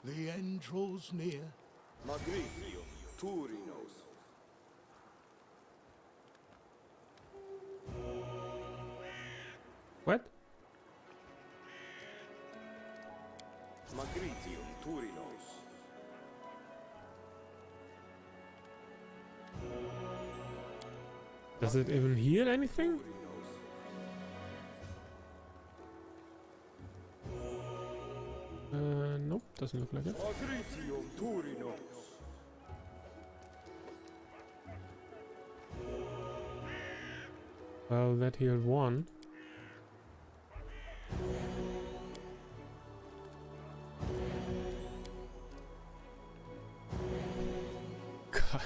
The end draws near. Magritio, Turinos. What? Magritium Turinos. Does it even heal anything? Nope, doesn't look like it. Magritium Turinos. Well, that healed one. God.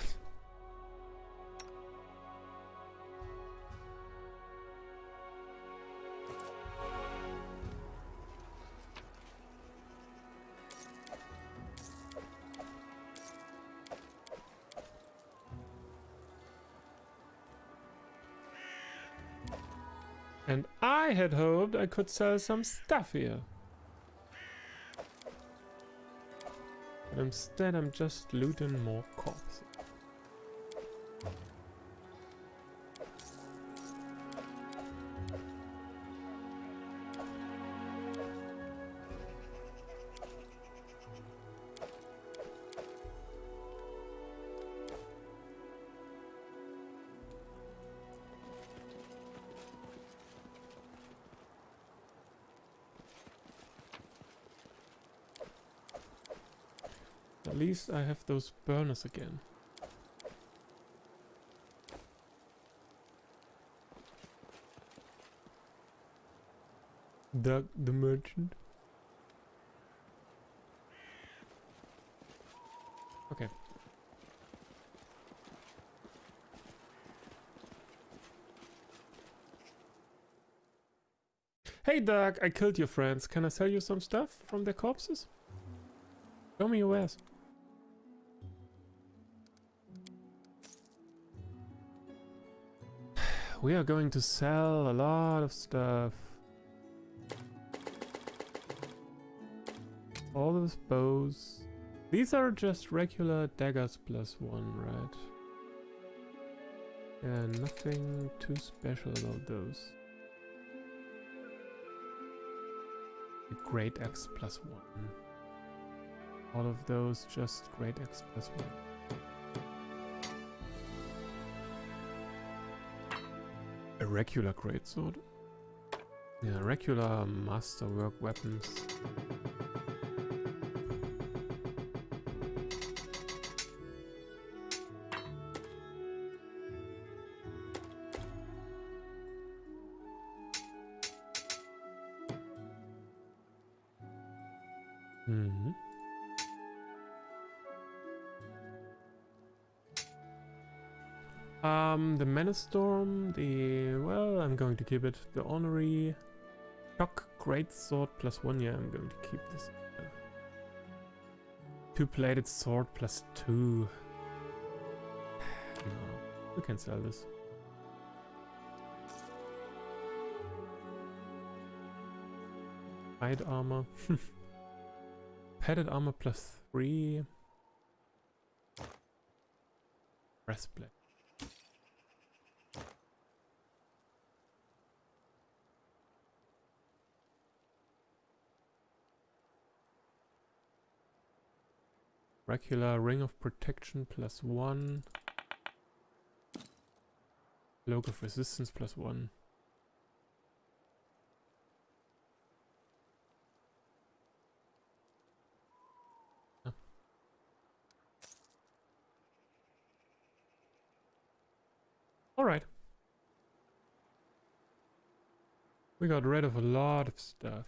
And I had hoped I could sell some stuff here. But instead I'm just looting more corpses. At least I have those burners again. Doug the merchant. Okay. Hey Doug, I killed your friends. Can I sell you some stuff from their corpses? Show me your wares. We are going to sell a lot of stuff. All those bows. These are just regular daggers +1, right? Yeah, nothing too special about those. The Great Axe +1. All of those just Great Axe +1. A regular greatsword. Yeah, regular masterwork weapons. Mm-hmm. The Menace Storm, well, I'm going to keep it. The Honorary Shock Greatsword +1, yeah, I'm going to keep this. Two-plated sword +2. No, we can sell this. Hide armor. Padded armor +3. Breastplate. Regular Ring of Protection +1. Cloak of Resistance +1. Ah. Alright. We got rid of a lot of stuff.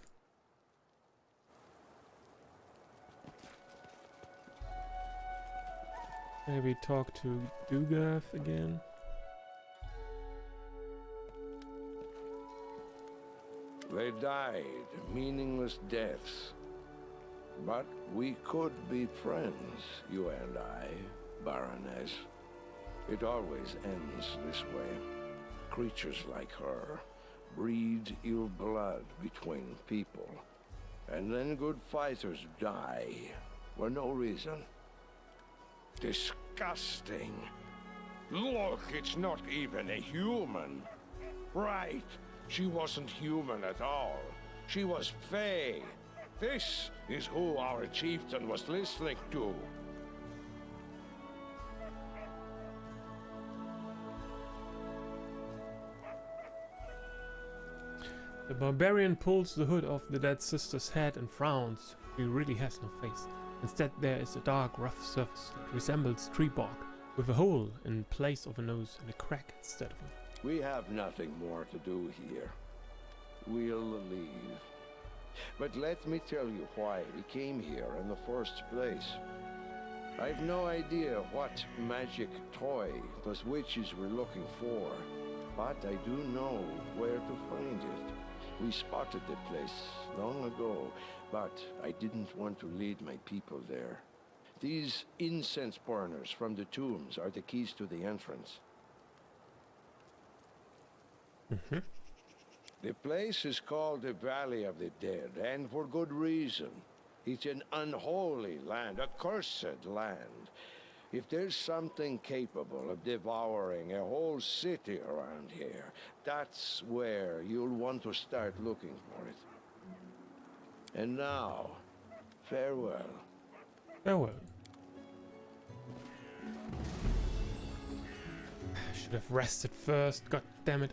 Maybe talk to Dugath again. They died meaningless deaths. But we could be friends, you and I, Baroness. It always ends this way. Creatures like her breed ill blood between people. And then good fighters die, for no reason. Disgusting. Look, it's not even a human. Right, she wasn't human at all. She was Fae. This is who our chieftain was listening to. The barbarian pulls the hood off the dead sister's head and frowns. She really has no face. Instead, there is a dark, rough surface that resembles tree bark, with a hole in place of a nose and a crack instead of a... We have nothing more to do here. We'll leave. But let me tell you why we came here in the first place. I've no idea what magic toy those witches were looking for, but I do know where to find it. We spotted the place long ago, but I didn't want to lead my people there. These incense burners from the tombs are the keys to the entrance. The place is called the Valley of the Dead, and for good reason. It's an unholy land, a cursed land. If there's something capable of devouring a whole city around here, that's where you'll want to start looking for it. And now, farewell. Farewell. Should have rested first, god damn it.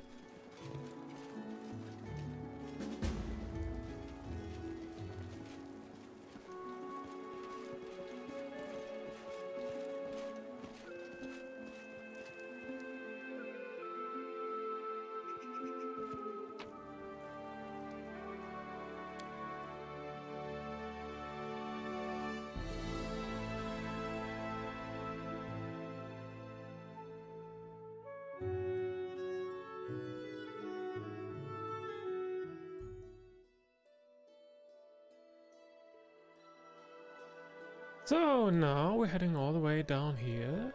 So now we're heading all the way down here.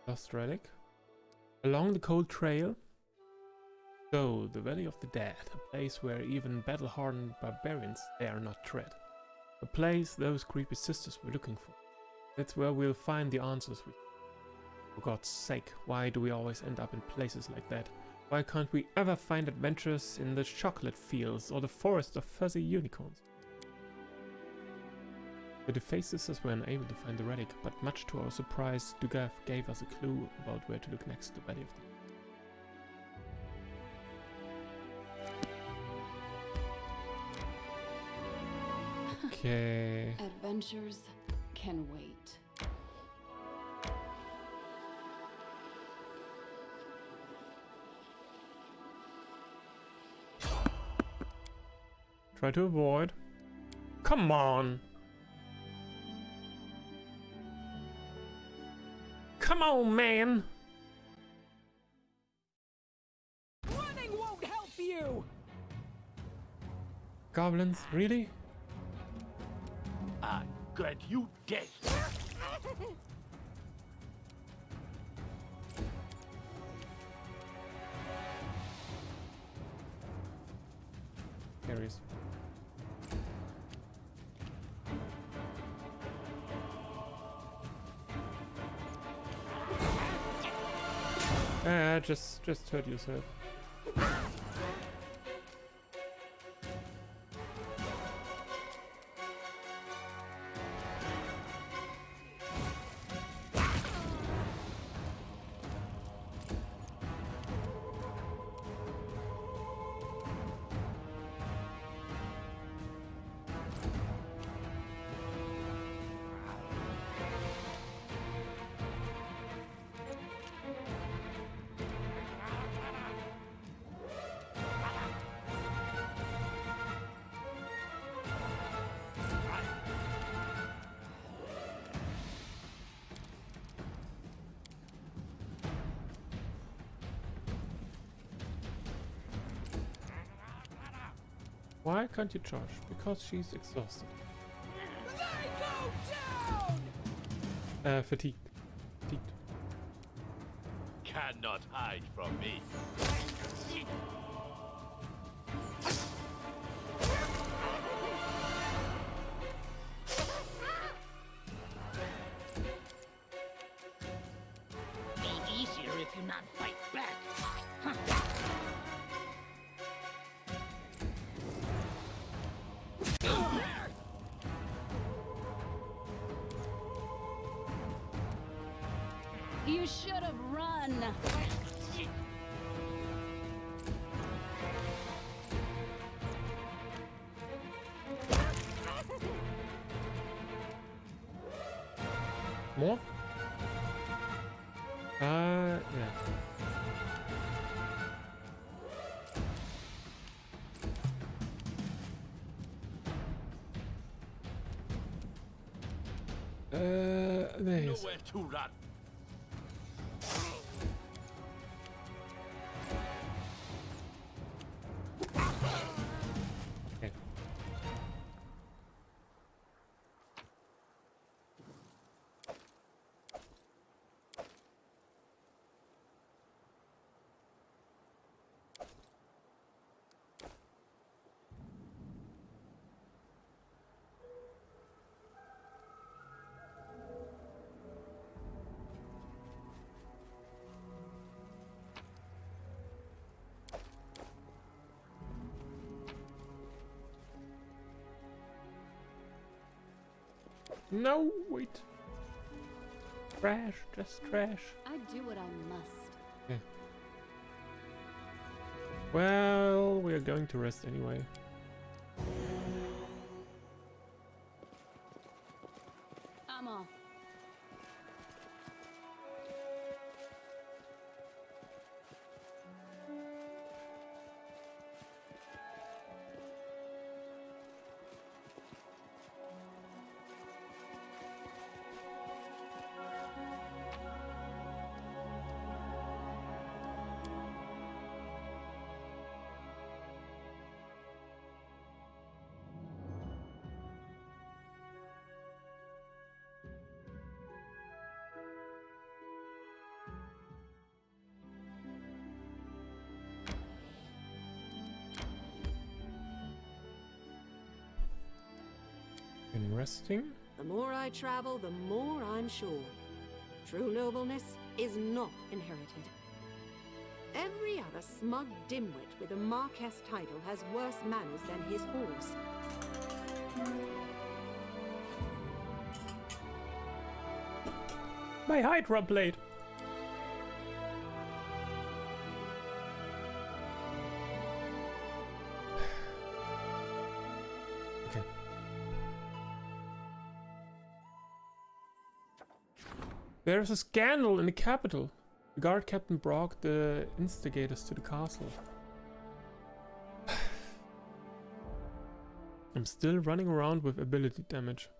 Lost relic. Along the cold trail. So, the Valley of the Dead, a place where even battle-hardened barbarians dare not tread. A place those creepy sisters were looking for. That's where we'll find the answers. For God's sake, why do we always end up in places like that? Why can't we ever find adventures in the chocolate fields or the forest of fuzzy unicorns? The Defaced sisters were unable to find the relic, but much to our surprise, Dugav gave us a clue about where to look next, the Valley of the... Okay. Adventures can wait. Try to avoid. Come on! Come on, man! Running won't help you! Goblins, really? I grant you death. There he is. Just hurt yourself. Why can't you charge? Because she's exhausted. They go down! Fatigued. Fatigued. Cannot hide from me. You should have run. More? Yeah. There he is. Nowhere to run. Okay. No, wait. Trash, just trash. I do what I must. Okay. Well, we are going to rest anyway. I'm off. Been resting. The more I travel, the more I'm sure. True nobleness is not inherited. Every other smug dimwit with a Marquess title has worse manners than his horse. My Hydra blade. Okay. There's a scandal in the capital. The guard captain brought the instigators to the castle. I'm still running around with ability damage.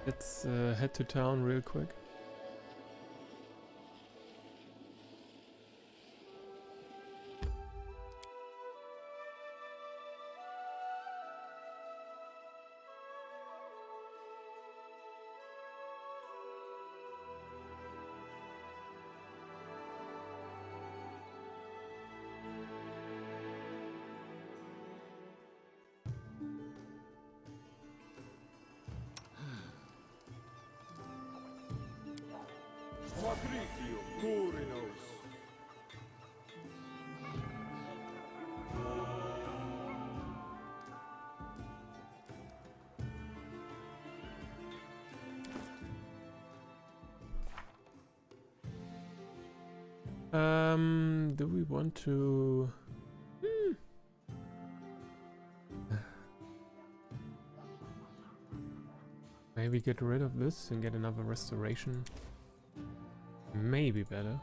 Let's head to town real quick. Do we want to... Maybe get rid of this and get another restoration. Maybe better.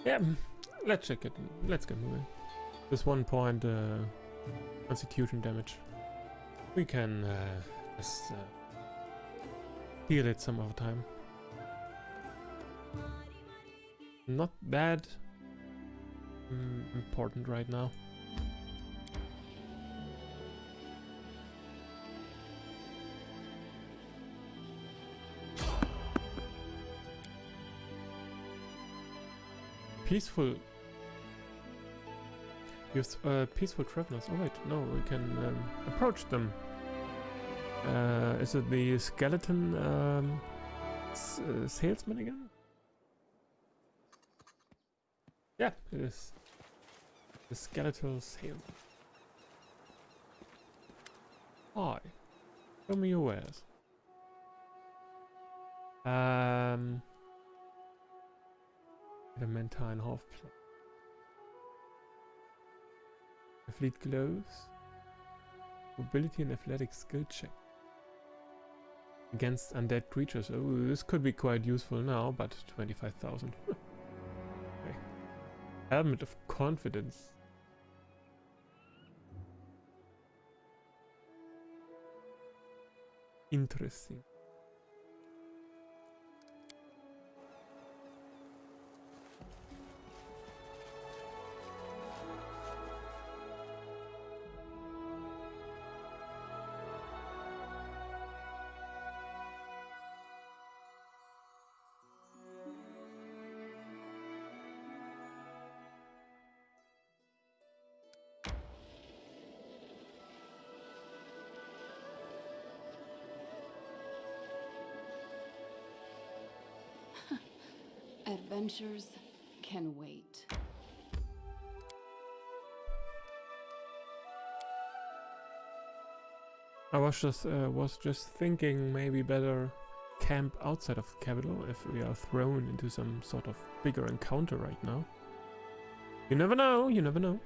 Yeah, let's check it. Let's get moving. This 1 point constitution damage. We can just heal it some other time. Not that important right now. Peaceful. Use peaceful travelers. Oh wait, no, we can approach them. Is it the skeleton salesman again? Yeah, it is. The skeletal salesman. Hi. Show me your wares. Adamantine half plate. Athlete gloves. Mobility and athletic skill check. Against undead creatures. Oh, this could be quite useful now, but 25,000. Okay. Helmet of confidence. Interesting. Adventures can wait. I was just thinking maybe better camp outside of the capital if we are thrown into some sort of bigger encounter right now. You never know, you never know.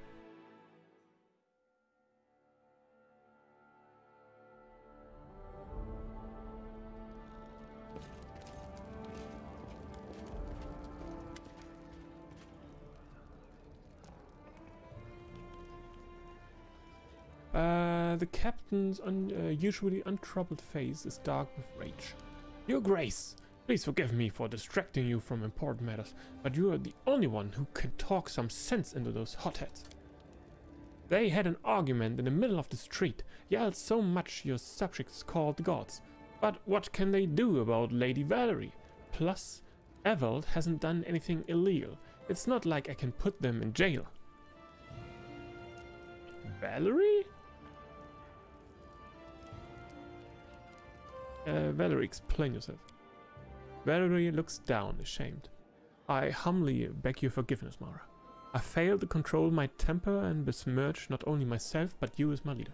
The captain's usually untroubled face is dark with rage. Your Grace, please forgive me for distracting you from important matters, but you are the only one who can talk some sense into those hotheads. They had an argument in the middle of the street, yelled so much your subjects called the gods. But what can they do about Lady Valerie? Plus, Evald hasn't done anything illegal. It's not like I can put them in jail. Valerie? Valerie, explain yourself. Valerie looks down, ashamed. I humbly beg your forgiveness, Mara. I failed to control my temper and besmirched not only myself, but you as my leader.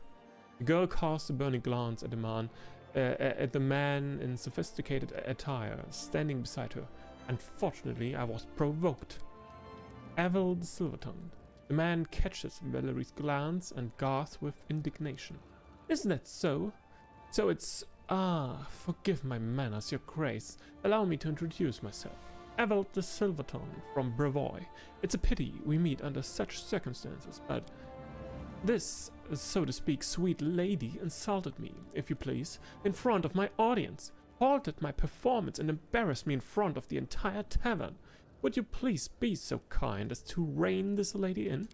The girl cast a burning glance at the man in sophisticated attire standing beside her. Unfortunately, I was provoked. Evil the Silver-Tongued. The man catches Valerie's glance and gasps with indignation. Isn't that so? So it's... Ah, forgive my manners, your grace. Allow me to introduce myself. Evald the Silver-Tongued from Brevoy. It's a pity we meet under such circumstances, but this, so to speak, sweet lady insulted me, if you please, in front of my audience, halted my performance and embarrassed me in front of the entire tavern. Would you please be so kind as to rein this lady in?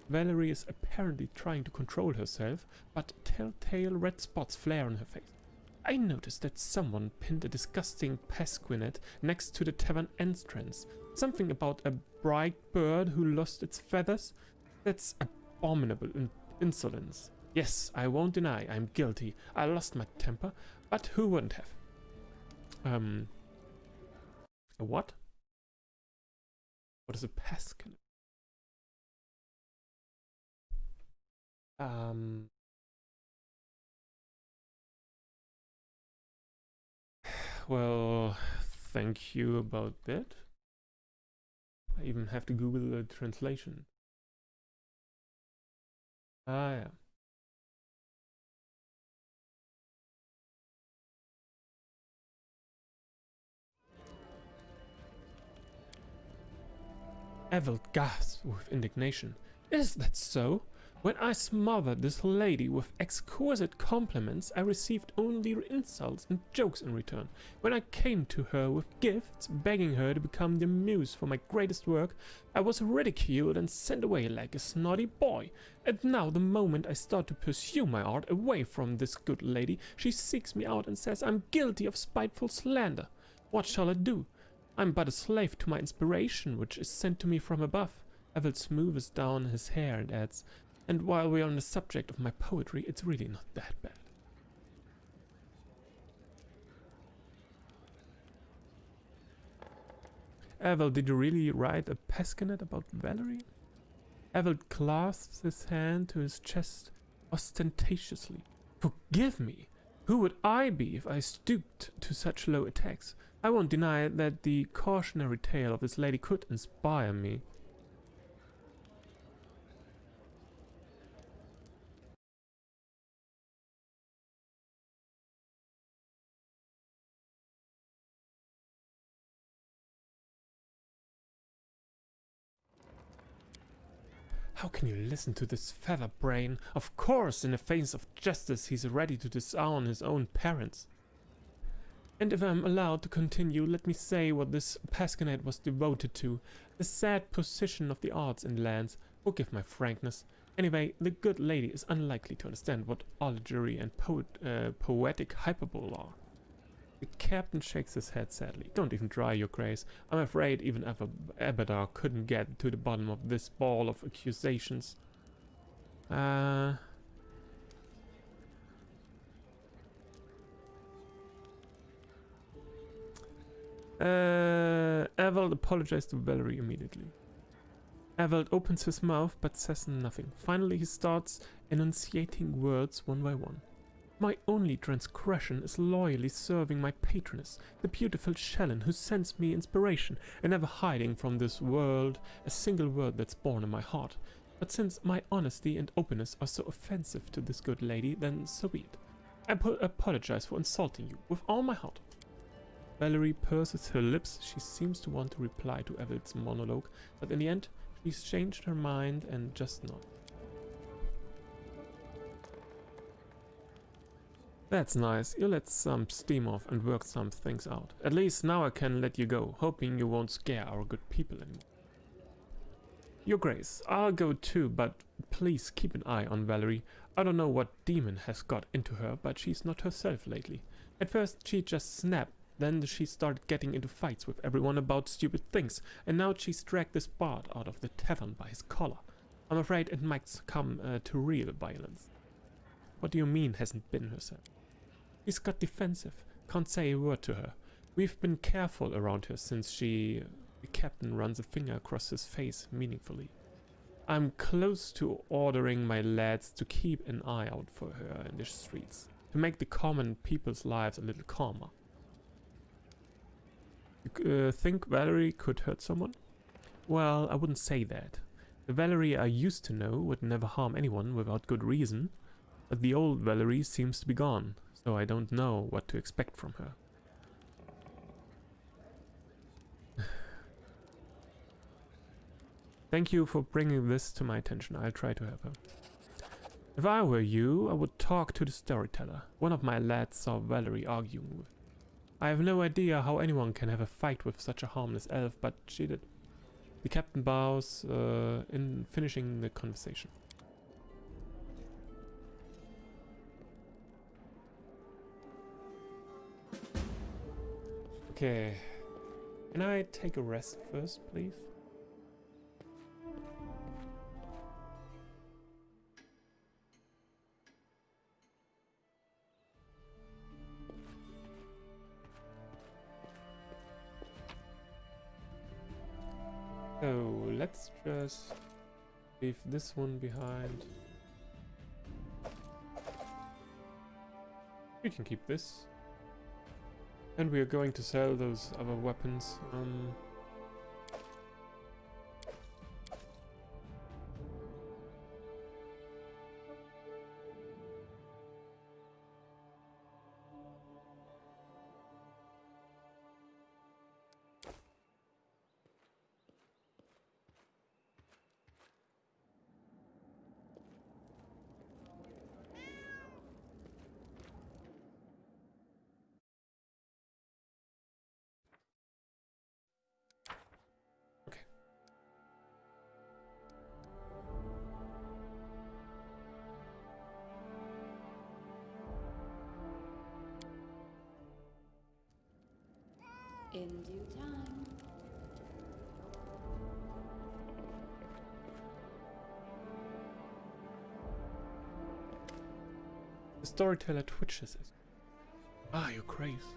Valerie is apparently trying to control herself, but telltale red spots flare on her face. I noticed that someone pinned a disgusting pasquinade next to the tavern entrance. Something about a bright bird who lost its feathers? That's abominable insolence. Yes, I won't deny I'm guilty. I lost my temper, but who wouldn't have? A what? What is a pasquinade? Well, thank you about that. I even have to Google the translation. Ah, yeah. Evald gasped with indignation. Is that so? When I smothered this lady with exquisite compliments, I received only insults and jokes in return. When I came to her with gifts, begging her to become the muse for my greatest work, I was ridiculed and sent away like a snotty boy. And now the moment I start to pursue my art away from this good lady, she seeks me out and says I'm guilty of spiteful slander. What shall I do? I'm but a slave to my inspiration, which is sent to me from above. Evald smooths down his hair and adds, and while we're on the subject of my poetry, it's really not that bad. Evald, did you really write a passionate about Valerie? Evald clasps his hand to his chest ostentatiously. Forgive me! Who would I be if I stooped to such low attacks? I won't deny that the cautionary tale of this lady could inspire me. How can you listen to this feather brain? Of course, in the face of justice, he's ready to disown his own parents. And if I'm allowed to continue, let me say what this passionate was devoted to. The sad position of the arts in lands. Forgive my frankness. Anyway, the good lady is unlikely to understand what allegory and poetic hyperbole are. The captain shakes his head sadly. Don't even try, your grace. I'm afraid even Abadar couldn't get to the bottom of this ball of accusations. Evald apologized to Valerie immediately. Evald opens his mouth but says nothing. Finally he starts enunciating words one by one. My only transgression is loyally serving my patroness, the beautiful Shellen, who sends me inspiration, and never hiding from this world a single word that's born in my heart. But since my honesty and openness are so offensive to this good lady, then so be it. I apologize for insulting you with all my heart. Valerie purses her lips. She seems to want to reply to Evald's monologue, but in the end, she's changed her mind and just nods. That's nice. You let some steam off and worked some things out. At least now I can let you go, hoping you won't scare our good people anymore. Your Grace, I'll go too, but please keep an eye on Valerie. I don't know what demon has got into her, but she's not herself lately. At first she just snapped, then she started getting into fights with everyone about stupid things, and now she's dragged this bard out of the tavern by his collar. I'm afraid it might come to real violence. What do you mean hasn't been herself? She's got defensive, can't say a word to her. We've been careful around her since the captain runs a finger across his face meaningfully. I'm close to ordering my lads to keep an eye out for her in the streets, to make the common people's lives a little calmer. You think Valerie could hurt someone? Well, I wouldn't say that. The Valerie I used to know would never harm anyone without good reason, but the old Valerie seems to be gone, so I don't know what to expect from her. Thank you for bringing this to my attention. I'll try to help her. If I were you, I would talk to the storyteller. One of my lads saw Valerie arguing with. I have no idea how anyone can have a fight with such a harmless elf, but she did. The captain bows in finishing the conversation. Okay. Can I take a rest first, please? So let's just leave this one behind. We can keep this. And we are going to sell those other weapons. In due time. The storyteller twitches it. Ah, you craze.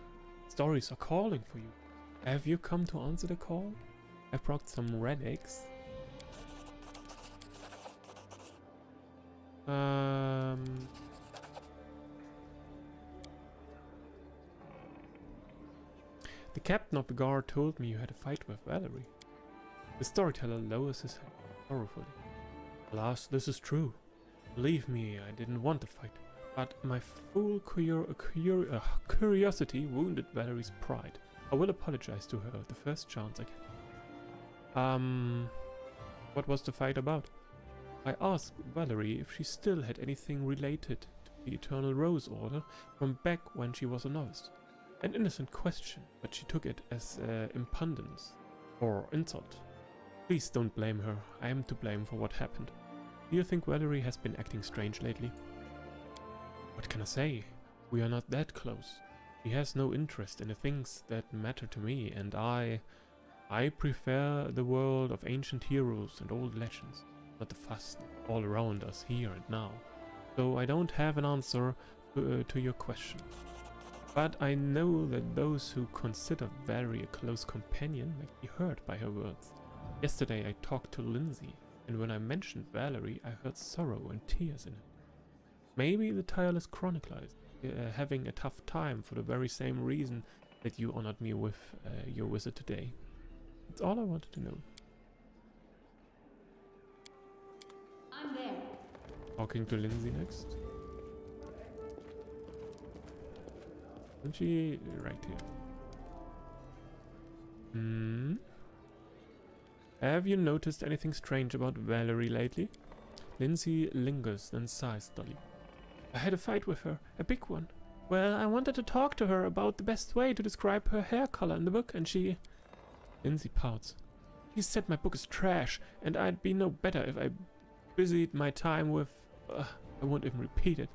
Stories are calling for you. Have you come to answer the call? I brought some relics. The captain of the guard told me you had a fight with Valerie. The storyteller lowers his head sorrowfully. Alas, this is true. Believe me, I didn't want to fight, but my fool curiosity wounded Valerie's pride. I will apologize to her the first chance I get. What was the fight about? I asked Valerie if she still had anything related to the Eternal Rose Order from back when she was a novice. An innocent question, but she took it as impudence or insult. Please don't blame her. I am to blame for what happened. Do you think Valerie has been acting strange lately? What can I say? We are not that close. She has no interest in the things that matter to me, and I prefer the world of ancient heroes and old legends, not the fuss all around us here and now. So I don't have an answer to your question. But I know that those who consider Valerie a close companion might be hurt by her words. Yesterday I talked to Lindsay, and when I mentioned Valerie, I heard sorrow and tears in it. Maybe the tireless chronicler is having a tough time for the very same reason that you honored me with your visit today. That's all I wanted to know. I'm there. Talking to Lindsay next. Isn't she right here? Have you noticed anything strange about Valerie lately? Lindsay lingers, then sighs dully. I had a fight with her, a big one. Well, I wanted to talk to her about the best way to describe her hair color in the book, and she... Lindsay pouts. She said my book is trash, and I'd be no better if I busied my time with... I won't even repeat it.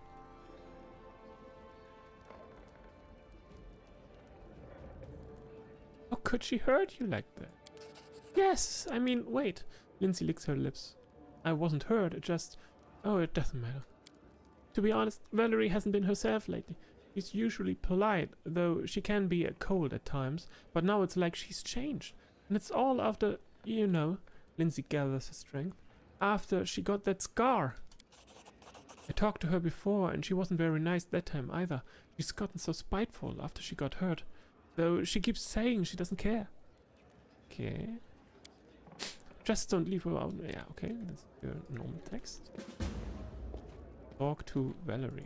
How could she hurt you like that? Yes, I mean, wait. Lindsay licks her lips. I wasn't hurt, it just... Oh, it doesn't matter. To be honest, Valerie hasn't been herself lately. She's usually polite, though she can be cold at times, but now it's like she's changed. And it's all after, you know, Lindsay gathers her strength, after she got that scar. I talked to her before, and she wasn't very nice that time either. She's gotten so spiteful after she got hurt, though she keeps saying she doesn't care. Okay. Just don't leave her out. Yeah, okay, that's your normal text. Talk to Valerie.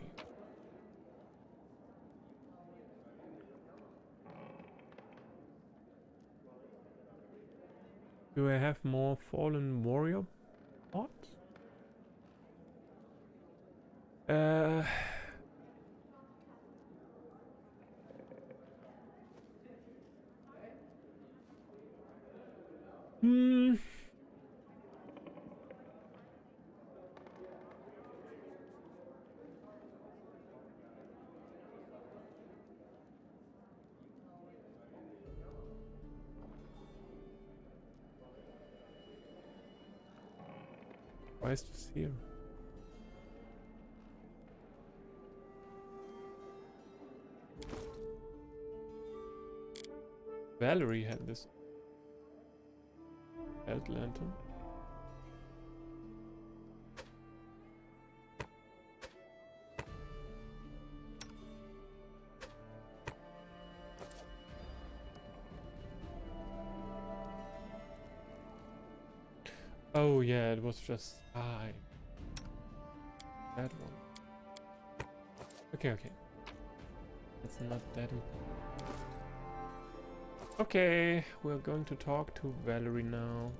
Do I have more fallen warrior pots? Why is this here? Valerie had this belt lantern. Oh yeah, it was just that one. Okay. It's not that important. Okay, we're going to talk to Valerie now.